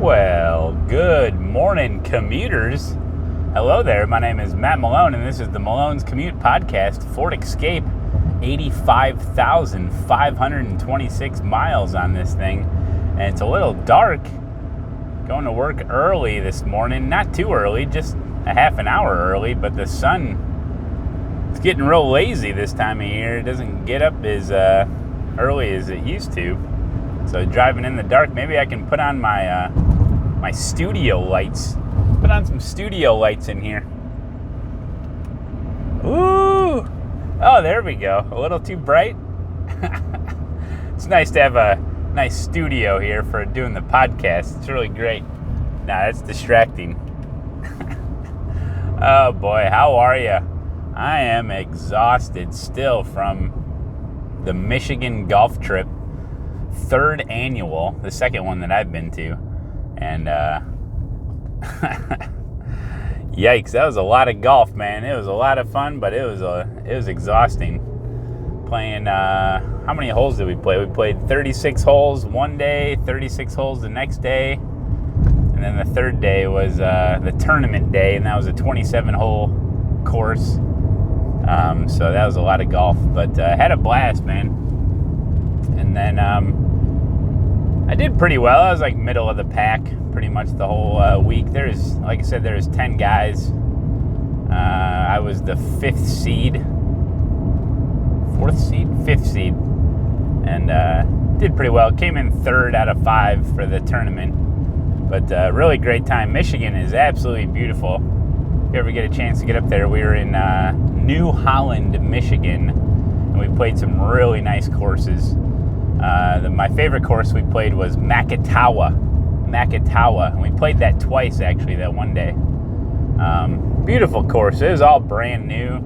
Well, good morning, commuters. Hello there, my name is Matt Malone, and this is the Malone's Commute podcast. Ford Escape, 85,526 miles on this thing, and it's a little dark. Going to work early this morning, not too early, just a half an hour early, but the sun is getting real lazy this time of year. It doesn't get up as early as it used to. So driving in the dark, maybe I can put on my my studio lights. Put on some studio lights in here. Ooh! Oh, there we go. A little too bright. It's nice to have a nice studio here for doing the podcast. It's really great. Nah, that's distracting. Oh boy, how are you? I am exhausted still from the Michigan golf trip. Third annual, the second one that I've been to, and yikes, that was a lot of golf, man. It was a lot of fun, but it was exhausting. Playing, how many holes did we play? We played 36 holes one day, 36 holes the next day, and then the third day was the tournament day, and that was a 27-hole course. So that was a lot of golf, but had a blast, man. And then I did pretty well. I was like middle of the pack pretty much the whole week. There's, like I said, there's 10 guys. I was the fifth seed, and did pretty well. Came in third out of 5 for the tournament, but really great time. Michigan is absolutely beautiful. If you ever get a chance to get up there, we were in New Holland, Michigan, and we played some really nice courses. My favorite course we played was Makatawa, and we played that twice actually, that one day. Beautiful course. It was all brand new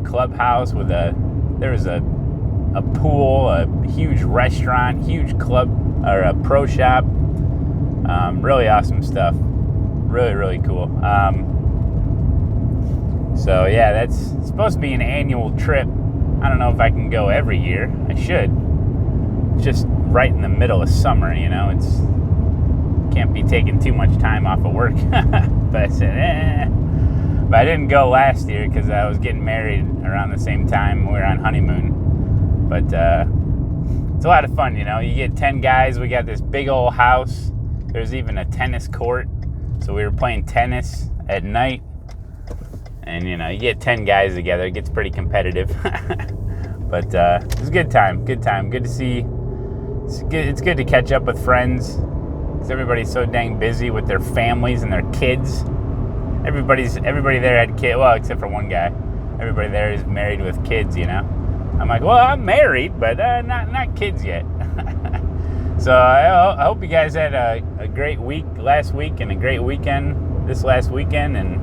clubhouse with there was a pool, a huge restaurant, huge club or a pro shop. Really awesome stuff. Really, really cool. So yeah, that's supposed to be an annual trip. I don't know if I can go every year. I should. Just right in the middle of summer, you know, it's can't be taking too much time off of work. But I said, But I didn't go last year because I was getting married around the same time. We were on honeymoon. But it's a lot of fun, you know. You get 10 guys. We got this big old house. There's even a tennis court. So we were playing tennis at night. And, you know, you get 10 guys together. It gets pretty competitive. But it was a good time. Good to see. It's good to catch up with friends, because everybody's so dang busy with their families and their kids. Everybody there had kids, well, except for one guy. Everybody there is married with kids, you know. I'm like, well, I'm married, but not kids yet. So I hope you guys had a great week last week and a great weekend this last weekend. And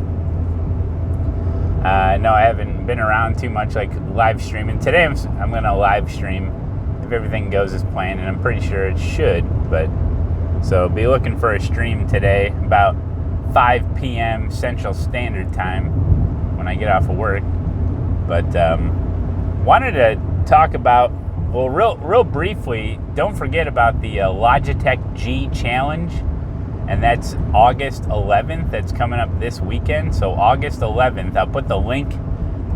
no, I haven't been around too much, like live streaming. Today I'm going to live stream if everything goes as planned, and I'm pretty sure it should. But so be looking for a stream today about 5 p.m. Central Standard Time when I get off of work. But wanted to talk about, well, real briefly, don't forget about the Logitech G Challenge, and that's August 11th. That's coming up this weekend. So August 11th, I'll put the link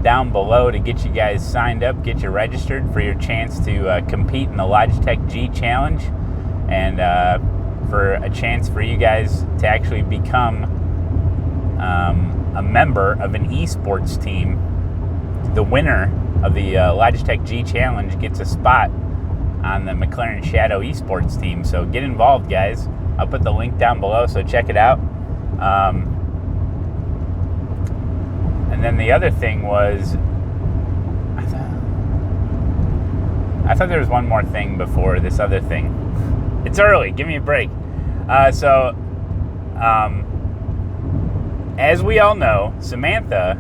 down below to get you guys signed up, get you registered for your chance to compete in the Logitech G Challenge, and for a chance for you guys to actually become a member of an esports team. The winner of the Logitech G Challenge gets a spot on the McLaren Shadow esports team. So get involved, guys. I'll put the link down below, so check it out. And then the other thing was, I thought there was one more thing before this other thing. It's early. Give me a break. As we all know, Samantha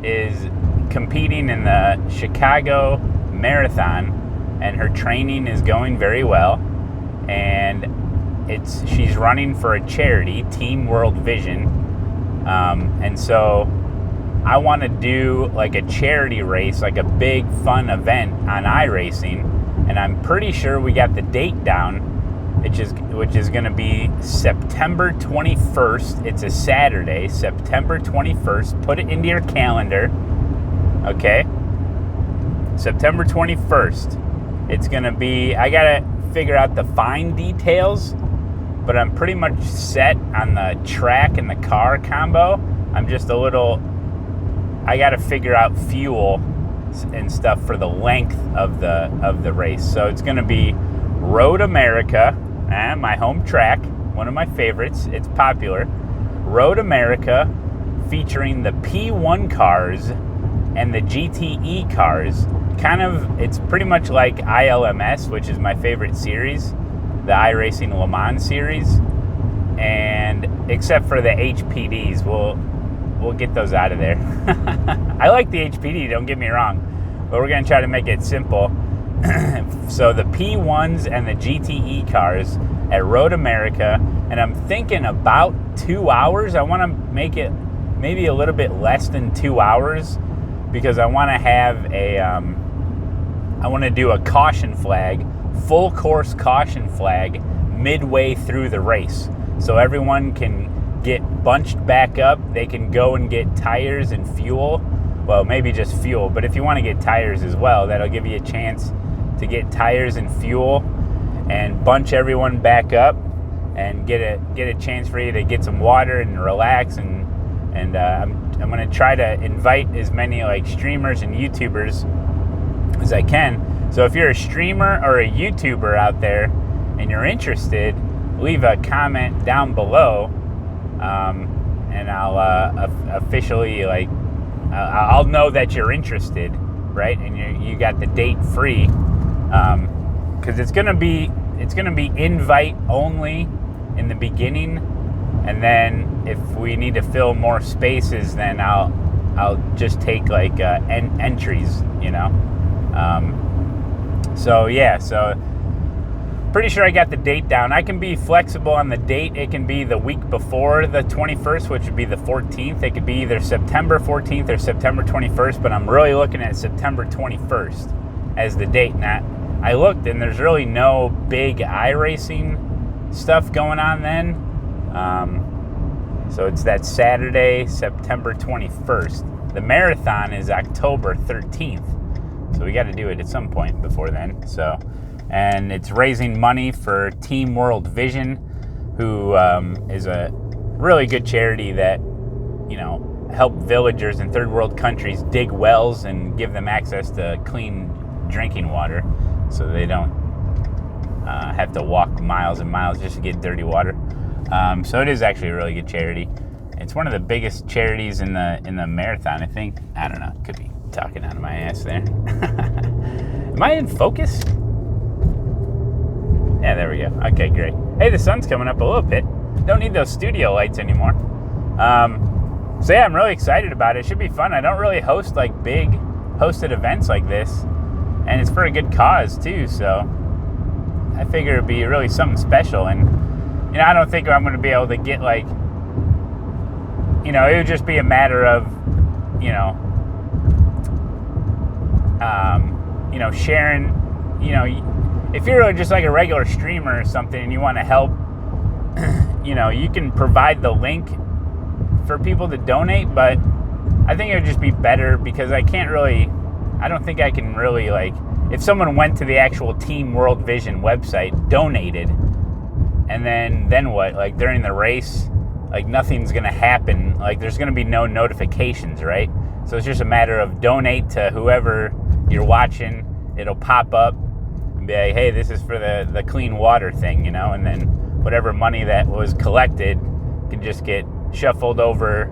is competing in the Chicago Marathon, and her training is going very well. And she's running for a charity, Team World Vision. And so I want to do like a charity race, like a big fun event on iRacing, and I'm pretty sure we got the date down which is going to be September 21st. It's a Saturday, September 21st. Put it into your calendar, okay? September 21st. It's going to be, I got to figure out the fine details, but I'm pretty much set on the track and the car combo. I'm just a little, I got to figure out fuel and stuff for the length of the race. So it's going to be Road America, my home track, one of my favorites. It's popular. Road America, featuring the P1 cars and the GTE cars. It's pretty much like ILMS, which is my favorite series, the iRacing Le Mans series, and except for the HPDs, we'll get those out of there. I like the HPD, don't get me wrong, but we're going to try to make it simple. So the P1s and the GTE cars at Road America, and I'm thinking about 2 hours. I want to make it maybe a little bit less than 2 hours, because I want to have I want to do a caution flag, full course caution flag midway through the race. So everyone can get bunched back up. They can go and get tires and fuel. Well, maybe just fuel, but if you want to get tires as well, that'll give you a chance to get tires and fuel and bunch everyone back up and get a chance for you to get some water and relax. And I'm going to try to invite as many like streamers and YouTubers as I can. So if you're a streamer or a YouTuber out there and you're interested, leave a comment down below, and I'll officially I'll know that you're interested, right? And you got the date free, because it's gonna be invite only in the beginning, and then if we need to fill more spaces, then I'll just take entries, you know. So pretty sure I got the date down. I can be flexible on the date. It can be the week before the 21st, which would be the 14th. It could be either September 14th or September 21st, but I'm really looking at September 21st as the date. Now, I looked, and there's really no big iRacing stuff going on then. So it's that Saturday, September 21st. The marathon is October 13th. So we got to do it at some point before then. So, and it's raising money for Team World Vision, who is a really good charity that, you know, help villagers in third world countries dig wells and give them access to clean drinking water, so they don't have to walk miles and miles just to get dirty water. So it is actually a really good charity. It's one of the biggest charities in the marathon, I think. I don't know. Could be talking out of my ass there. Am I in focus? Yeah, there we go. Okay, great. Hey, the sun's coming up a little bit. Don't need those studio lights anymore. So yeah, I'm really excited about it. It should be fun. I don't really host like big hosted events like this, and it's for a good cause too. So I figure it'd be really something special. And you know, I don't think I'm going to be able to get like, you know, it would just be a matter of, sharing, if you're just like a regular streamer or something and you want to help, you can provide the link for people to donate, but I think it would just be better because I don't think I can really, like, if someone went to the actual Team World Vision website, donated, and then what? Like during the race, like nothing's going to happen. Like there's going to be no notifications, right? So it's just a matter of donate to whoever you're watching. It'll pop up and be like, hey, this is for the clean water thing, and then whatever money that was collected can just get shuffled over,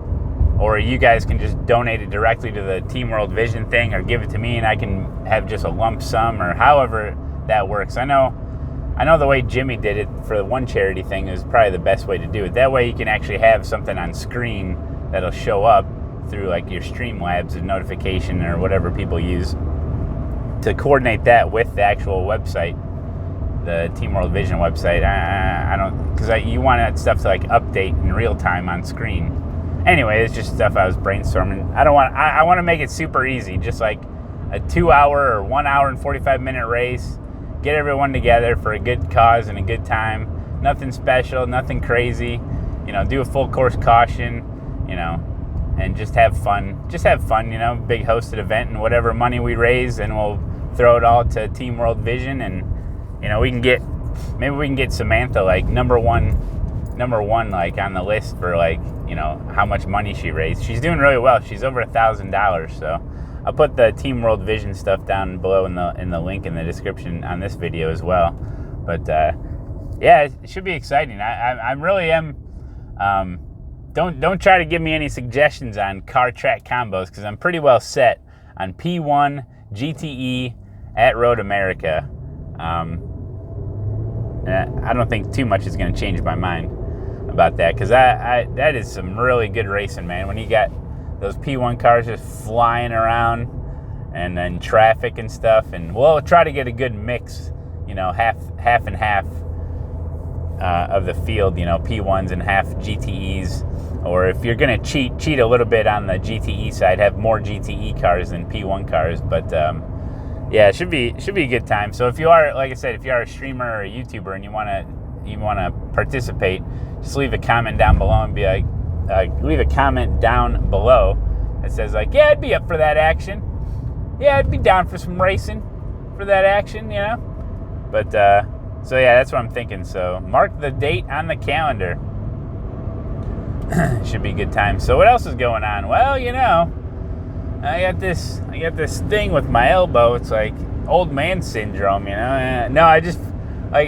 or you guys can just donate it directly to the Team World Vision thing, or give it to me and I can have just a lump sum, or however that works. I know the way Jimmy did it for the one charity thing is probably the best way to do it. That way you can actually have something on screen that'll show up through like your Streamlabs and notification or whatever people use to coordinate that with the actual website, the Team World Vision website. I don't, because you want that stuff to like update in real time on screen. Anyway, it's just stuff I was brainstorming. I want to make it super easy, just like a 2 hour or 1 hour and 45 minute race. get everyone together for a good cause and a good time. Nothing special, nothing crazy. Do a full course caution, and just have fun. Big hosted event, and whatever money we raise, and we'll throw it all to Team World Vision, and we can get Samantha like number one like on the list for how much money she raised. She's doing really well. She's over $1,000. So I'll put the Team World Vision stuff down below in the link in the description on this video as well. But yeah, it should be exciting. I really am. Don't try to give me any suggestions on car track combos, because I'm pretty well set on P1 GTE at Road America. I don't think too much is going to change my mind about that, because that is some really good racing, man. When you got those P1 cars just flying around, and then traffic and stuff, and we'll try to get a good mix, half and half of the field, P1s and half GTEs. Or if you're going to cheat a little bit on the GTE side, have more GTE cars than P1 cars. But yeah, it should be a good time. So if you are, like I said, if you are a streamer or a YouTuber and you want to participate, just leave a comment down below and be like, leave a comment down below that says like, yeah, I'd be up for that action. Yeah, I'd be down for some racing for that action, But so yeah, that's what I'm thinking. So mark the date on the calendar. Should be a good time. So what else is going on? Well, I got this thing with my elbow. It's like old man syndrome, No, I just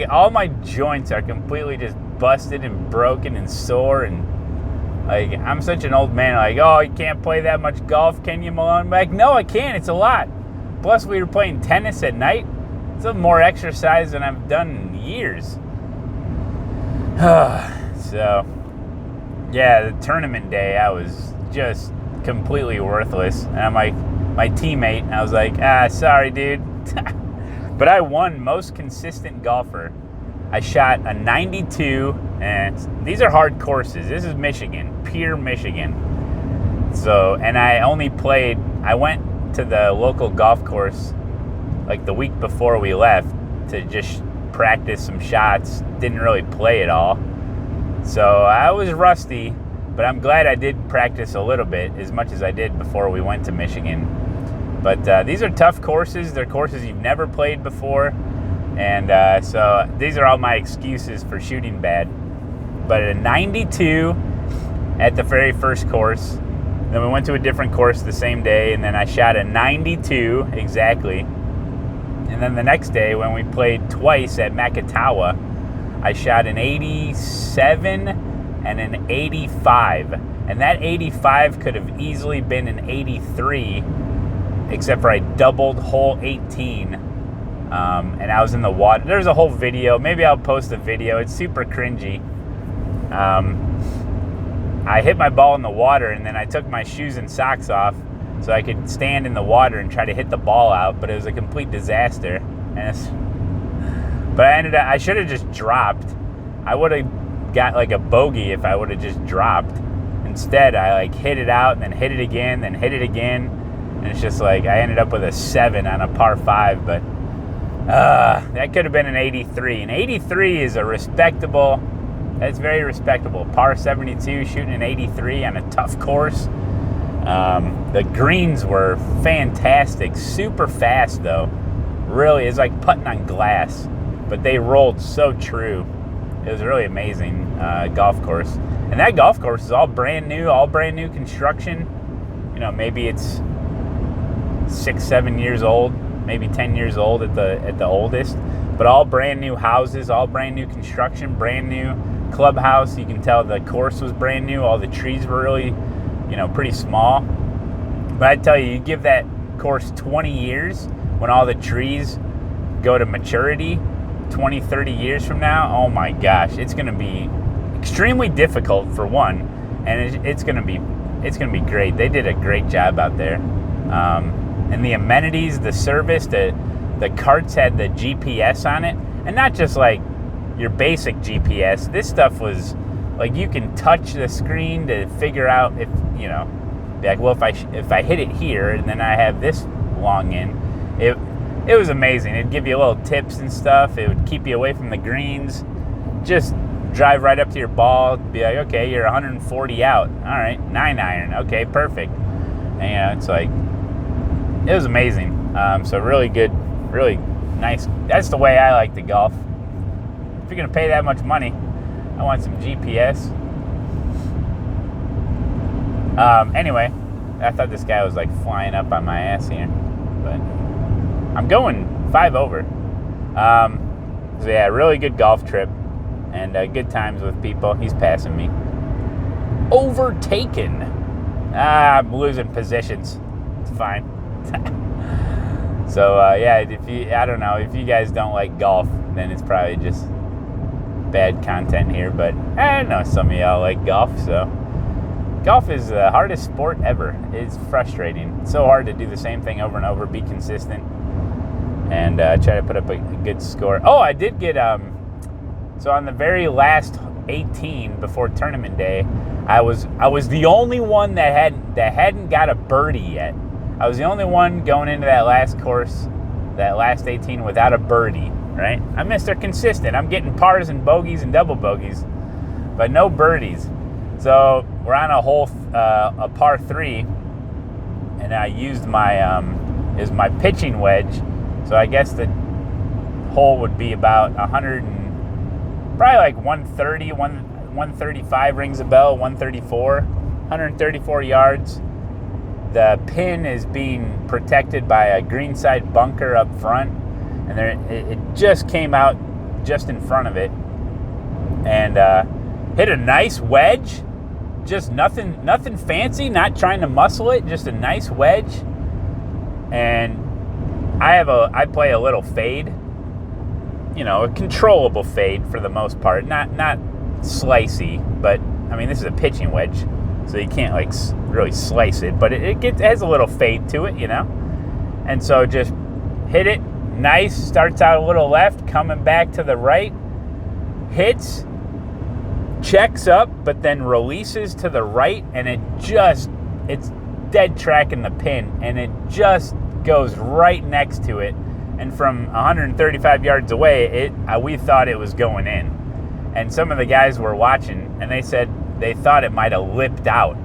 all my joints are completely just busted and broken and sore, and I'm such an old man. Oh, you can't play that much golf, can you, Malone? I'm like, no, I can't. It's a lot. Plus, we were playing tennis at night. It's more exercise than I've done in years. So, yeah, the tournament day, I was just completely worthless. And I'm like, my teammate, I was like, sorry, dude. But I won most consistent golfer. I shot a 92, and these are hard courses. This is Michigan, pure Michigan. So, and I went to the local golf course like the week before we left to just practice some shots. Didn't really play at all. So I was rusty, but I'm glad I did practice a little bit, as much as I did before we went to Michigan. But these are tough courses. They're courses you've never played before. And so these are all my excuses for shooting bad. But a 92 at the very first course. Then we went to a different course the same day, and then I shot a 92 exactly. And then the next day, when we played twice at Makatawa, I shot an 87 and an 85. And that 85 could have easily been an 83, except for I doubled hole 18. And I was in the water. There's a whole video. Maybe I'll post a video. It's super cringy. I hit my ball in the water, and then I took my shoes and socks off so I could stand in the water and try to hit the ball out, but it was a complete disaster. But I should have just dropped. I would have got like a bogey if I would have just dropped. Instead, I hit it out and then hit it again, then hit it again. And it's just I ended up with a 7 on a par 5, but that could have been an 83. An 83 is that's very respectable. Par 72, shooting an 83 on a tough course. The greens were fantastic, super fast though. Really, it's like putting on glass, but they rolled so true. It was a really amazing golf course. And that golf course is all brand new construction. Maybe it's 6-7 years old, maybe 10 years old at the oldest, but all brand new houses, all brand new construction, brand new clubhouse. You can tell the course was brand new. All the trees were really, pretty small. But I tell you give that course 20 years, when all the trees go to maturity, 20, 30 years from now, oh my gosh, it's going to be extremely difficult for one, and it's going to be great. They did a great job out there. And the amenities, the service, the carts had the GPS on it, and not just your basic GPS. This stuff was you can touch the screen to figure out if if I hit it here and then I have this long in. it was amazing. It'd give you little tips and stuff. It would keep you away from the greens. Just drive right up to your ball, be like, okay, you're 140 out. All right, 9-iron. Okay, perfect. And it's like, it was amazing. So really good, really nice. That's the way I like to golf. If you're gonna pay that much money, I want some GPS. Anyway, I thought this guy was like flying up on my ass here, but I'm going 5 over. So yeah, really good golf trip. And good times with people. He's passing me. Overtaken. I'm losing positions. It's fine. So yeah, I don't know, if you guys don't like golf, then it's probably just bad content here. But I know some of y'all like golf. So golf is the hardest sport ever. It's frustrating. It's so hard to do the same thing over and over, be consistent, and try to put up a good score. Oh, I did get so on the very last 18 before tournament day, I was the only one that hadn't got a birdie yet. I was the only one going into that last course, that last 18 without a birdie, right? I'm Mr. Consistent. I'm getting pars and bogeys and double bogeys, but no birdies. So we're on a hole, a par 3, and I used my pitching wedge. So I guess the hole would be about 100. Probably like 130, 135 rings a bell, 134, 134 yards. The pin is being protected by a greenside bunker up front, and it just came out just in front of it, and hit a nice wedge. Just nothing fancy, not trying to muscle it, just a nice wedge. And I play a little fade. You know, a controllable fade for the most part, not slicey, but I mean, this is a pitching wedge, so you can't like really slice it, but it has a little fade to it, you know. And so just hit it nice, starts out a little left, coming back to the right, hits, checks up, but then releases to the right, and it's dead tracking the pin, and it just goes right next to it. And from 135 yards away, we thought it was going in. And some of the guys were watching, and they said they thought it might have lipped out.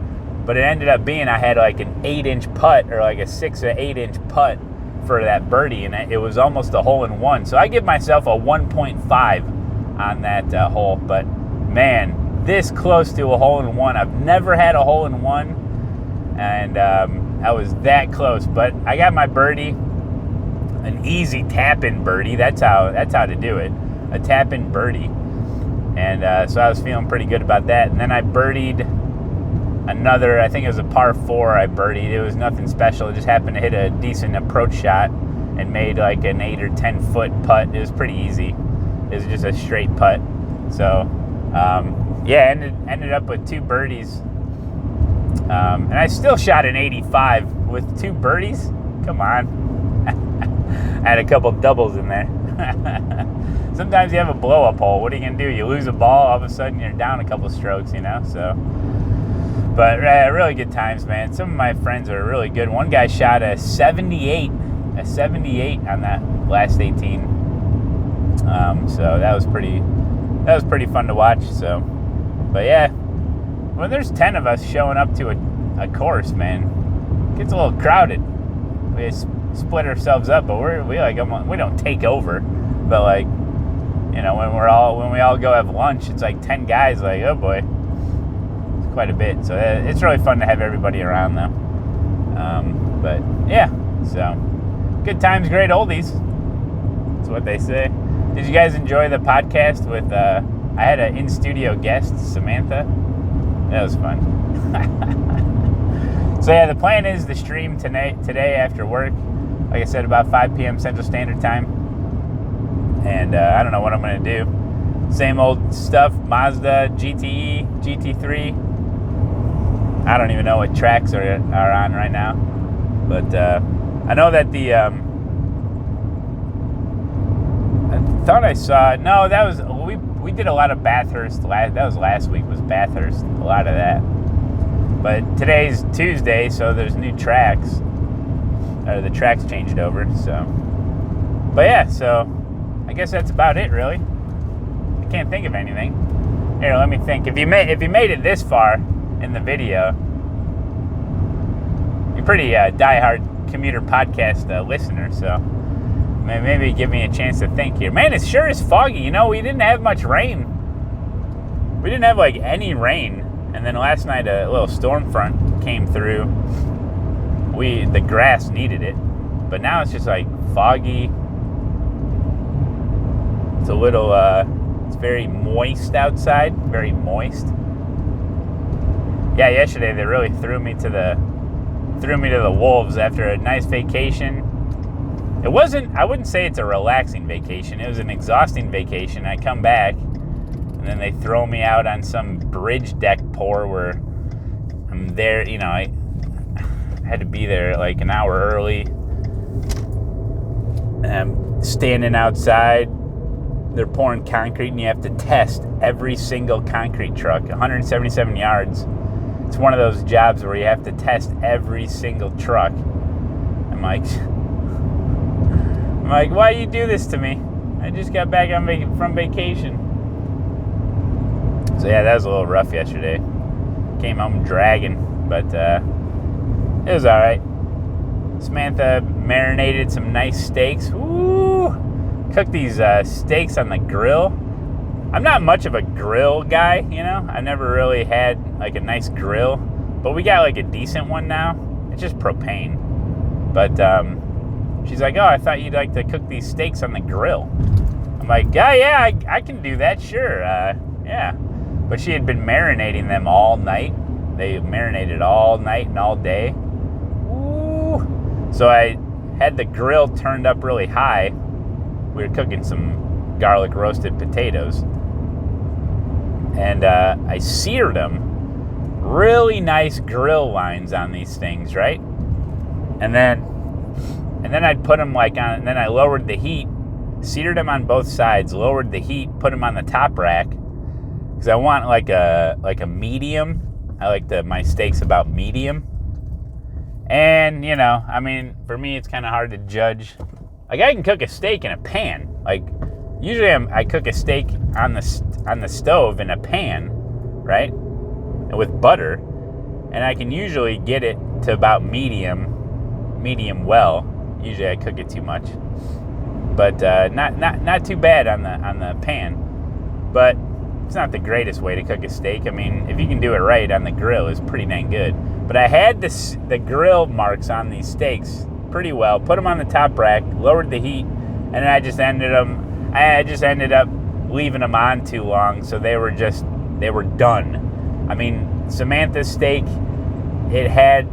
But it ended up being I had like an 8-inch putt, or like a 6 or 8-inch putt for that birdie, and it was almost a hole-in-one. So I give myself a 1.5 on that hole. But man, this close to a hole-in-one. I've never had a hole-in-one, and I was that close. But I got my birdie. An easy tap-in birdie. That's how to do it. A tap-in birdie. And so I was feeling pretty good about that. And then I birdied another, I think it was a par 4 I birdied. It was nothing special. It just happened to hit a decent approach shot and made like an 8 or 10 foot putt. It was pretty easy. It was just a straight putt. So yeah, ended up with 2 birdies. And I still shot an 85 with 2 birdies. Come on. I had a couple doubles in there. Sometimes you have a blow-up hole. What are you going to do? You lose a ball, all of a sudden you're down a couple strokes, you know? So, but really good times, man. Some of my friends are really good. One guy shot a 78 on that last 18. So that was pretty fun to watch. So, but yeah, when there's 10 of us showing up to a course, man, it gets a little crowded. We split ourselves up, but we don't take over. But like, you know, when we all go have lunch, it's like 10 guys. Like, oh boy, it's quite a bit. So it's really fun to have everybody around, though. But yeah, so good times, great oldies. That's what they say. Did you guys enjoy the podcast with? I had an in-studio guest, Samantha. That was fun. So yeah, the plan is to stream today after work. Like I said, about 5 p.m. Central Standard Time. And I don't know what I'm going to do. Same old stuff, Mazda, GTE, GT3. I don't even know what tracks are on right now. But I know that I thought I saw, no, that was, we did a lot of Bathurst, that was last week, was Bathurst, a lot of that. But today's Tuesday, so there's new tracks. The tracks changed over, so But yeah, so I guess that's about it, really. I can't think of anything. Here, let me think. If you made it this far in the video, you're pretty diehard Commuter podcast listener, so maybe give me a chance to think here. Man, it sure is foggy. You know, we didn't have much rain. We didn't have like any rain, and then last night a little storm front came through. The grass needed it, but now it's just like foggy. It's a little it's very moist outside, very moist. Yeah, yesterday they really threw me to the wolves after a nice vacation. I wouldn't say it's a relaxing vacation. It was an exhausting vacation. I come back, and then they throw me out on some bridge deck pour where I'm there. You know, I had to be there like an hour early. And I'm standing outside. They're pouring concrete, and you have to test every single concrete truck, 177 yards. It's one of those jobs where you have to test every single truck. I'm like, why do you do this to me? I just got back from vacation. So yeah, that was a little rough yesterday. Came home dragging, but it was all right. Samantha marinated some nice steaks. Woo! Cooked these steaks on the grill. I'm not much of a grill guy, you know. I never really had like a nice grill, but we got like a decent one now. It's just propane. But she's like, "Oh, I thought you'd like to cook these steaks on the grill." I'm like, "Yeah, I can do that, sure, yeah." But she had been marinating them all night. They marinated all night and all day. Ooh. So I had the grill turned up really high. We were cooking some garlic roasted potatoes. And I seared them. Really nice grill lines on these things, right? And then I'd put them like on, and then I lowered the heat, seared them on both sides, lowered the heat, put them on the top rack, because I want like a medium. I like my steaks about medium. And, you know, I mean, for me, it's kind of hard to judge. Like, I can cook a steak in a pan. Like, usually I cook a steak on the stove in a pan, right? With butter. And I can usually get it to about medium well. Usually I cook it too much. But not too bad on the pan. But it's not the greatest way to cook a steak. I mean, if you can do it right on the grill, it's pretty dang good. But I had the grill marks on these steaks pretty well. Put them on the top rack, lowered the heat, and then I just ended up leaving them on too long, so they were done. I mean, Samantha's steak, it had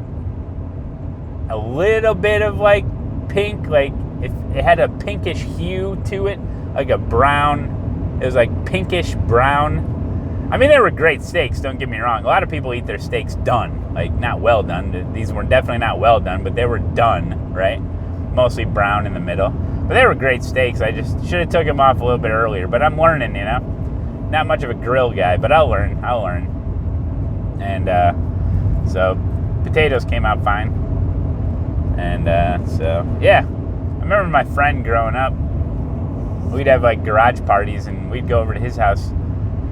a little bit of like pink, like it had a pinkish hue to it, like a brown. It was like pinkish brown. I mean, they were great steaks, don't get me wrong. A lot of people eat their steaks done, like not well done. These were definitely not well done, but they were done, right? Mostly brown in the middle. But they were great steaks. I just should have took them off a little bit earlier. But I'm learning, you know. Not much of a grill guy, but I'll learn. And so potatoes came out fine. And so, yeah. I remember my friend growing up, we'd have like garage parties, and we'd go over to his house,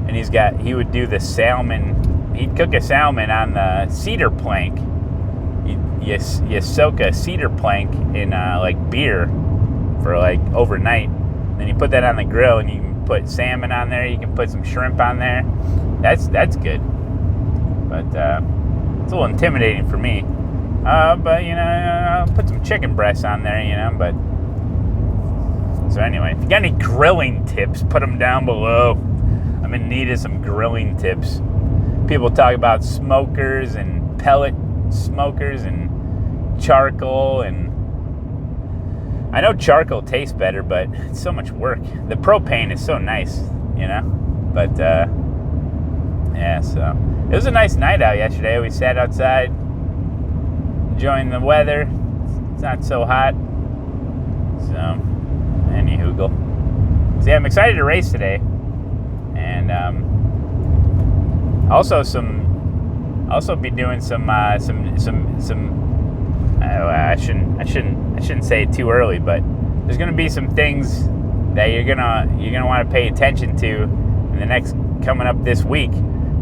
and he would do the salmon. He'd cook a salmon on the cedar plank. You soak a cedar plank in like beer for like overnight. Then you put that on the grill, and you can put salmon on there. You can put some shrimp on there. That's good. But it's a little intimidating for me. But you know, I'll put some chicken breasts on there. You know, but. So anyway, if you got any grilling tips, put them down below. I'm in need of some grilling tips. People talk about smokers and pellet smokers and charcoal, and I know charcoal tastes better, but it's so much work. The propane is so nice, you know. But yeah, so it was a nice night out yesterday. We sat outside, enjoying the weather. It's not so hot. So, anywho. So yeah, I'm excited to race today, and also be doing some. I shouldn't say it too early, but there's gonna be some things that you're gonna want to pay attention to in the next coming up this week,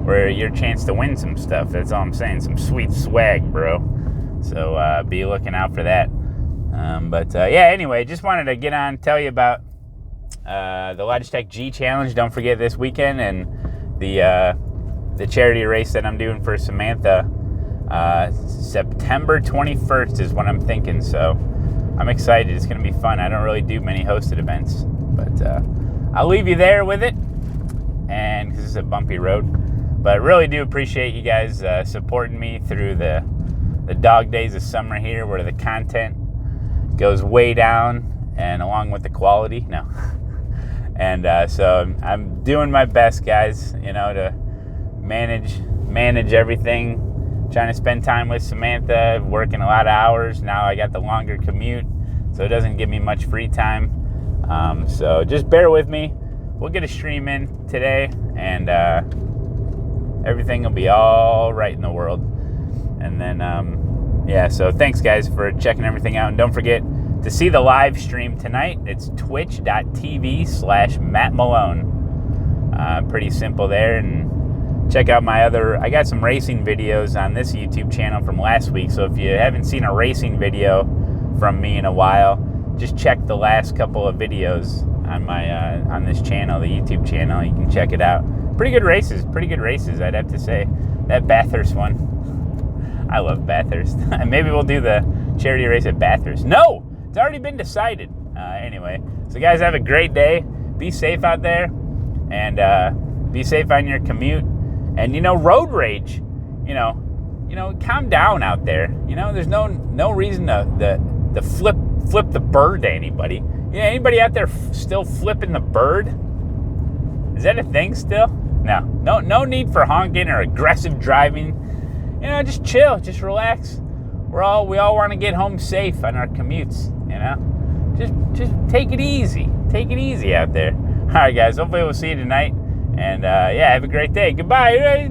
where your chance to win some stuff. That's all I'm saying. Some sweet swag, bro. So be looking out for that. Anyway, just wanted to get on, tell you about the Logitech G Challenge. Don't forget this weekend, and the charity race that I'm doing for Samantha. September 21st is what I'm thinking. So I'm excited. It's going to be fun. I don't really do many hosted events, but I'll leave you there with it, and because it's a bumpy road. But I really do appreciate you guys supporting me through the dog days of summer here, where the content goes way down, and along with the quality. No. And so I'm doing my best, guys, to manage everything, trying to spend time with Samantha, working a lot of hours. Now I got the longer commute, so it doesn't give me much free time. So just bear with me. We'll get a stream in today, and everything will be all right in the world. And then, so thanks, guys, for checking everything out. And don't forget to see the live stream tonight. It's twitch.tv/Matt Malone. Pretty simple there. And check out I got some racing videos on this YouTube channel from last week. So if you haven't seen a racing video from me in a while, just check the last couple of videos on on this channel, the YouTube channel. You can check it out. Pretty good races, I'd have to say. That Bathurst one, I love Bathurst. Maybe we'll do the charity race at Bathurst. No, it's already been decided. Anyway, so guys, have a great day. Be safe out there, and be safe on your commute. And road rage. Calm down out there. There's no reason to flip the bird to anybody. Anybody out there still flipping the bird? Is that a thing still? No need for honking or aggressive driving. Just chill, just relax. We all want to get home safe on our commutes. Just take it easy. Take it easy out there. All right, guys. Hopefully we'll see you tonight. And have a great day. Goodbye.